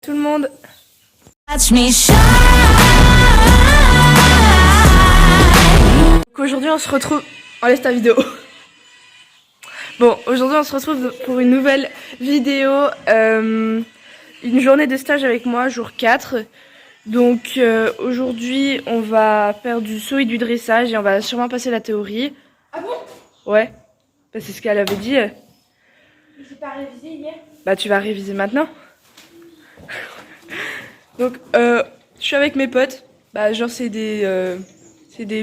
Tout le monde. Donc aujourd'hui on se retrouve. Enlève ta vidéo. Bon, aujourd'hui on se retrouve pour une nouvelle vidéo. Une journée de stage avec moi, jour 4. Donc aujourd'hui on va faire du saut et du dressage et on va sûrement passer la théorie. Ah bon? Ouais, bah, c'est ce qu'elle avait dit. J'ai pas révisé hier. Bah tu vas réviser maintenant. Donc je suis avec mes potes. Bah genre c'est des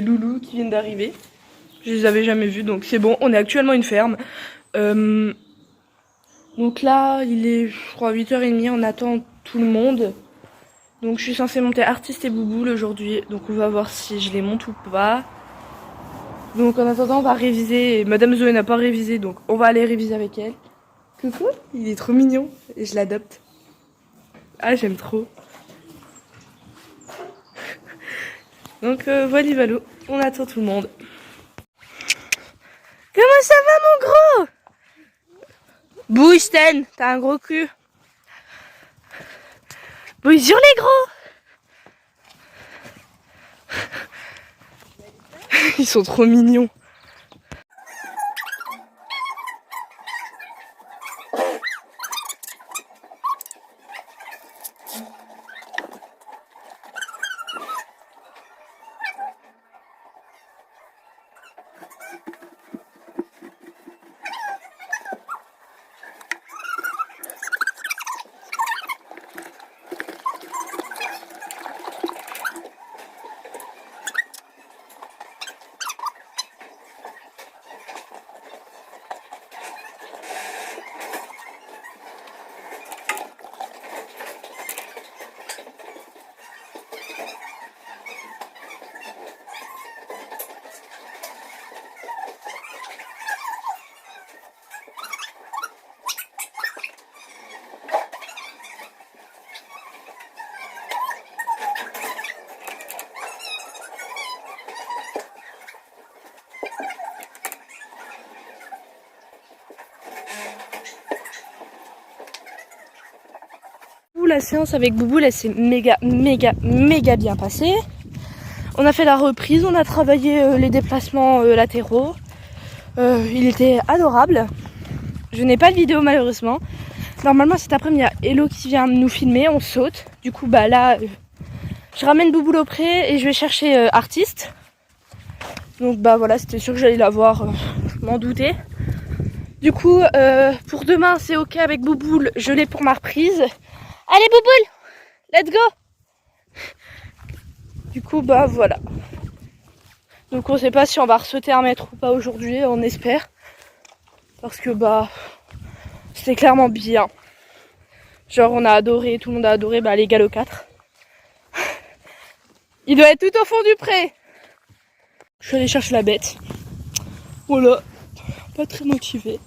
loulous qui viennent d'arriver. Je les avais jamais vus donc c'est bon. On est actuellement une ferme. Donc là il est je crois 8h30. On attend tout le monde. Donc je suis censée monter Artiste et Bouboule aujourd'hui. Donc on va voir si je les monte ou pas. Donc en attendant on va réviser. Madame Zoé n'a pas révisé donc on va aller réviser avec elle. Coucou, il est trop mignon et je l'adopte. Ah j'aime trop. Donc voilà Valou, on attend tout le monde. Comment ça va mon gros? Bouille Sten, t'as un gros cul. Bouille sur les gros. Ils sont trop mignons. La séance avec Bouboule elle s'est méga bien passée. On a fait la reprise, on a travaillé les déplacements latéraux. Il était adorable. Je n'ai pas de vidéo malheureusement. Normalement cet après-midi il y a Hello qui vient nous filmer, on saute. Du coup bah là je ramène Bouboule au pré et je vais chercher Artiste. Donc bah voilà, c'était sûr que j'allais la voir, je m'en doutais. Du coup pour demain c'est ok avec Bouboule, je l'ai pour ma reprise. Allez Bouboule, let's go. Du coup bah voilà. Donc on sait pas si on va ressauter un mètre ou pas aujourd'hui, on espère. Parce que bah c'était clairement bien. Genre on a adoré, tout le monde a adoré les galops 4. Il doit être tout au fond du pré. Je suis allée chercher la bête. Voilà, pas très motivée.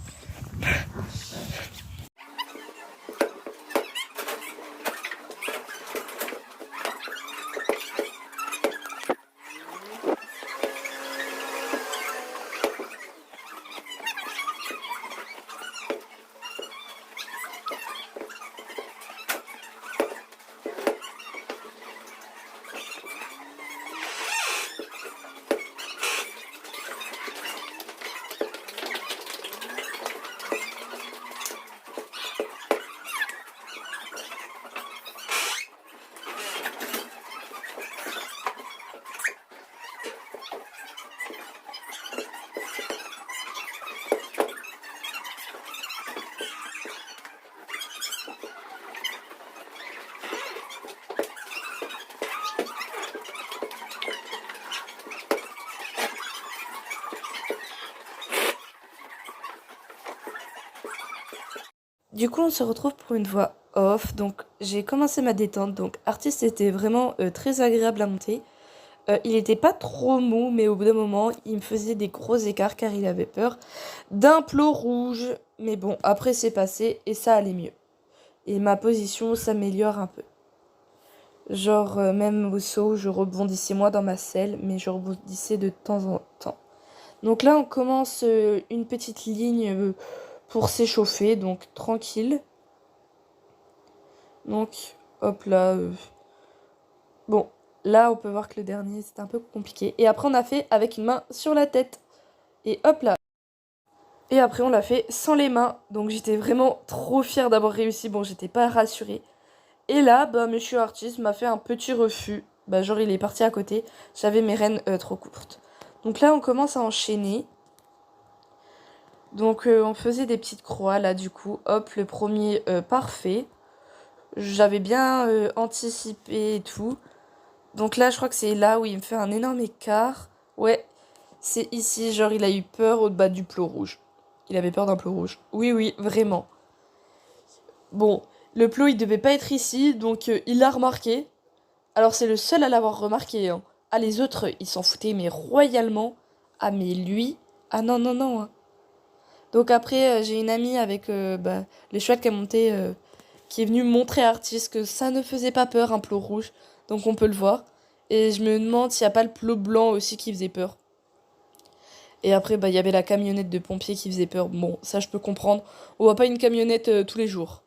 Du coup, on se retrouve pour une voix off. Donc, j'ai commencé ma détente. Donc, Artiste était vraiment très agréable à monter. Il n'était pas trop mou, mais au bout d'un moment, il me faisait des gros écarts car il avait peur d'un plot rouge. Mais bon, après, c'est passé et ça allait mieux. Et ma position s'améliore un peu. Genre, même au saut, je rebondissais moi dans ma selle, mais je rebondissais de temps en temps. Donc là, on commence une petite ligne pour s'échauffer, donc tranquille. Donc Hop là. Bon, là on peut voir que le dernier c'était un peu compliqué. Et après on a fait avec une main sur la tête. Et hop là. Et après on l'a fait sans les mains. Donc j'étais vraiment trop fière d'avoir réussi. Bon, j'étais pas rassurée. Et là, bah, monsieur artiste m'a fait un petit refus. Bah, genre il est parti à côté. J'avais mes rênes trop courtes. Donc là on commence à enchaîner. Donc on faisait des petites croix là du coup. Hop, le premier parfait. J'avais bien anticipé et tout. Donc là je crois que c'est là où il me fait un énorme écart. Ouais, c'est ici. Genre il a eu peur au bas du plot rouge. Il avait peur d'un plot rouge. Oui, oui, vraiment. Bon, le plot il devait pas être ici. Donc il l'a remarqué. Alors c'est le seul à l'avoir remarqué, hein. Ah, les autres ils s'en foutaient mais royalement. Ah mais lui... Ah non, non, non, hein. Donc après, j'ai une amie avec les chouettes qui a monté, qui est venue montrer à Artis que ça ne faisait pas peur un plot rouge. Donc on peut le voir. Et je me demande s'il n'y a pas le plot blanc aussi qui faisait peur. Et après, il y avait la camionnette de pompiers qui faisait peur. Bon, ça je peux comprendre. On voit pas une camionnette tous les jours.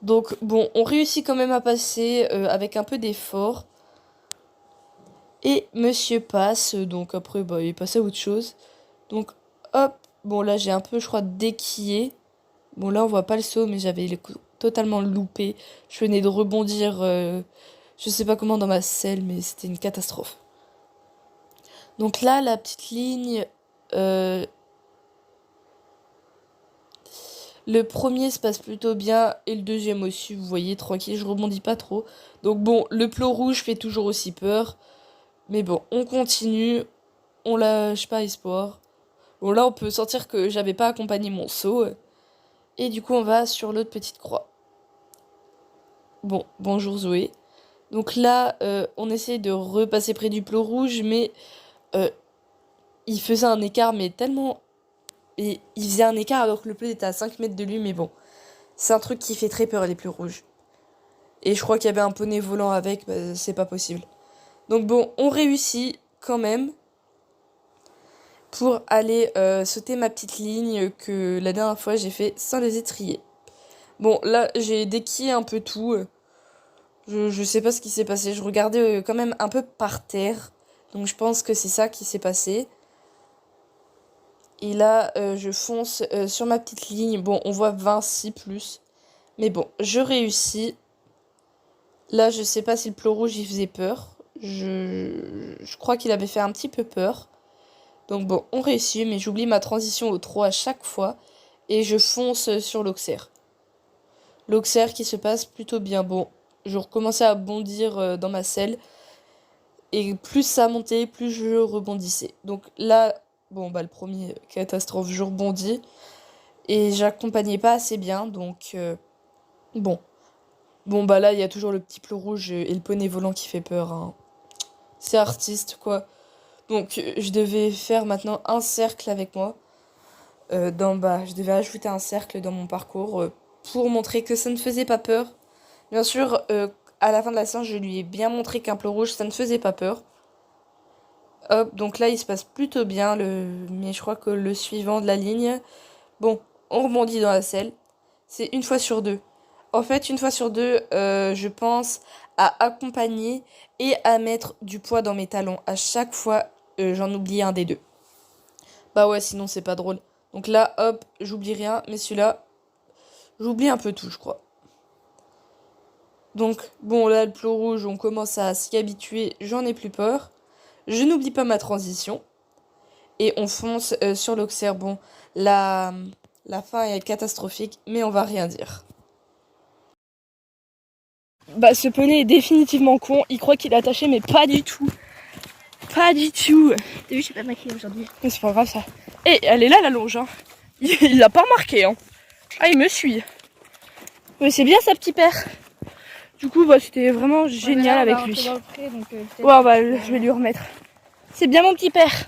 Donc bon, on réussit quand même à passer avec un peu d'effort. Et monsieur passe, donc après, il passe à autre chose. Donc hop. Bon, là, j'ai un peu, je crois, déquillé. Bon, là, on voit pas le saut, mais j'avais totalement loupé. Je venais de rebondir, je sais pas comment, dans ma selle, mais c'était une catastrophe. Donc là, la petite ligne... le premier se passe plutôt bien, et le deuxième aussi, vous voyez, tranquille, je rebondis pas trop. Donc bon, le plot rouge fait toujours aussi peur. Mais bon, on continue, on lâche pas espoir. Bon, là, on peut sentir que j'avais pas accompagné mon saut. Et du coup, on va sur l'autre petite croix. Bon, bonjour Zoé. Donc là, on essaye de repasser près du plot rouge, mais il faisait un écart, mais tellement... Et il faisait un écart alors que le plot était à 5 mètres de lui, mais bon. C'est un truc qui fait très peur, les plots rouges. Et je crois qu'il y avait un poney volant avec, c'est pas possible. Donc bon, on réussit quand même pour aller sauter ma petite ligne que la dernière fois j'ai fait sans les étriers. Bon, là, j'ai déquillé un peu tout. Je sais pas ce qui s'est passé. Je regardais quand même un peu par terre. Donc je pense que c'est ça qui s'est passé. Et là, je fonce sur ma petite ligne. Bon, on voit 26 plus. Mais bon, je réussis. Là, je sais pas si le plot rouge, il faisait peur. Je crois qu'il avait fait un petit peu peur. Donc bon, on réussit, mais j'oublie ma transition au trot à chaque fois. Et je fonce sur l'Auxerre. L'Auxerre qui se passe plutôt bien. Bon, je recommençais à bondir dans ma selle. Et plus ça montait, plus je rebondissais. Donc là, bon, le premier, catastrophe, je rebondis. Et j'accompagnais pas assez bien, donc... bon. Bon, là, il y a toujours le petit plot rouge et le poney volant qui fait peur, hein. C'est artiste, quoi. Donc, je devais faire maintenant un cercle avec moi. Je devais ajouter un cercle dans mon parcours pour montrer que ça ne faisait pas peur. Bien sûr, à la fin de la séance, je lui ai bien montré qu'un plot rouge, ça ne faisait pas peur. Hop, donc là, il se passe plutôt bien, mais je crois que le suivant de la ligne... Bon, on rebondit dans la selle. C'est une fois sur deux. En fait, une fois sur deux, je pense à accompagner et à mettre du poids dans mes talons. À chaque fois, j'en oublie un des deux. Bah ouais, sinon c'est pas drôle. Donc là, hop, j'oublie rien. Mais celui-là, j'oublie un peu tout, je crois. Donc, bon, là, le plot rouge, on commence à s'y habituer. J'en ai plus peur. Je n'oublie pas ma transition. Et on fonce sur l'Auxerre. Bon, la fin est catastrophique, mais on va rien dire. Ce poney est définitivement con. Il croit qu'il est attaché, mais pas du tout. Pas du tout. T'as vu, je suis pas maquillée aujourd'hui. Mais c'est pas grave ça. Et elle est là la longe, hein. Il l'a pas remarqué, hein. Ah, il me suit. Mais c'est bien sa petit père. Du coup, c'était vraiment génial avec lui. Près, donc, je vais lui remettre. C'est bien mon petit père.